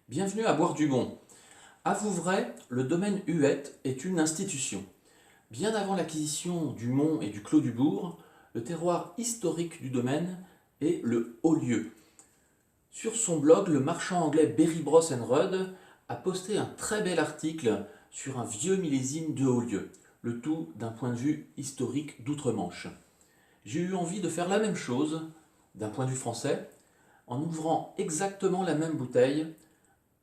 Bienvenue à Boire du Bon. À Vouvray, le domaine Huette est une institution. Bien avant l'acquisition du Mont et du Clos du Bourg, le terroir historique du domaine est le Haut-Lieu. Sur son blog, le marchand anglais Berry Bros Rudd a posté un très bel article sur un vieux millésime de Haut-Lieu, le tout d'un point de vue historique d'outre-Manche. J'ai eu envie de faire la même chose, d'un point de vue français, en ouvrant exactement la même bouteille,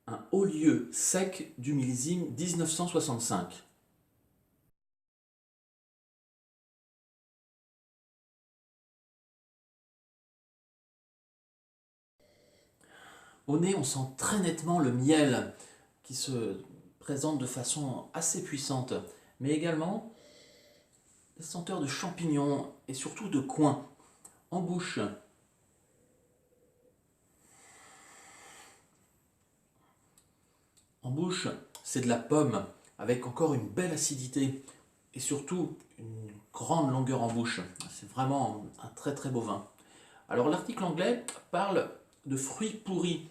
un Haut-Lieu sec du millésime 1965. Au nez, on sent très nettement le miel qui se présente de façon assez puissante, mais également des senteurs de champignons et surtout de coing. En bouche, c'est de la pomme avec encore une belle acidité et surtout une grande longueur en bouche. C'est vraiment un très très beau vin. Alors l'article anglais parle de fruits pourris.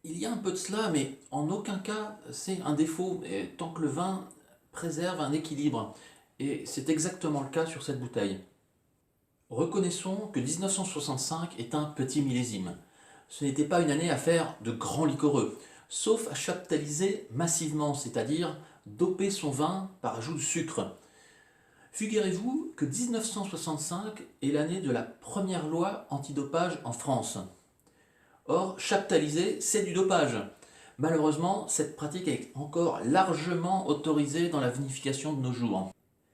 Il y a un peu de cela, mais en aucun cas c'est un défaut, tant que le vin préserve un équilibre. Et c'est exactement le cas sur cette bouteille. Reconnaissons que 1965 est un petit millésime. Ce n'était pas une année à faire de grands liquoreux, sauf à chaptaliser massivement, c'est-à-dire doper son vin par ajout de sucre. Figurez-vous que 1965 est l'année de la première loi antidopage en France. Or, chaptaliser, c'est du dopage. Malheureusement, cette pratique est encore largement autorisée dans la vinification de nos jours.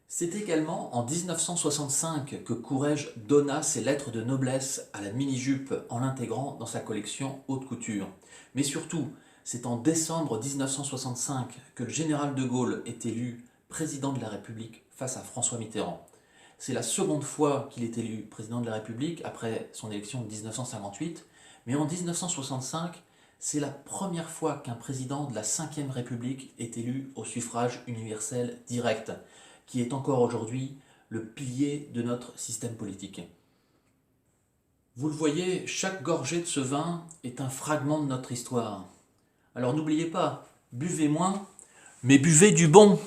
C'est également en 1965 que Courrèges donna ses lettres de noblesse à la mini-jupe en l'intégrant dans sa collection haute couture. Mais surtout, c'est en décembre 1965 que le général de Gaulle est élu président de la République face à François Mitterrand. C'est la seconde fois qu'il est élu président de la République après son élection de 1958, mais en 1965, c'est la première fois qu'un président de la Ve République est élu au suffrage universel direct, qui est encore aujourd'hui le pilier de notre système politique. Vous le voyez, chaque gorgée de ce vin est un fragment de notre histoire. Alors n'oubliez pas, buvez moins, mais buvez du bon.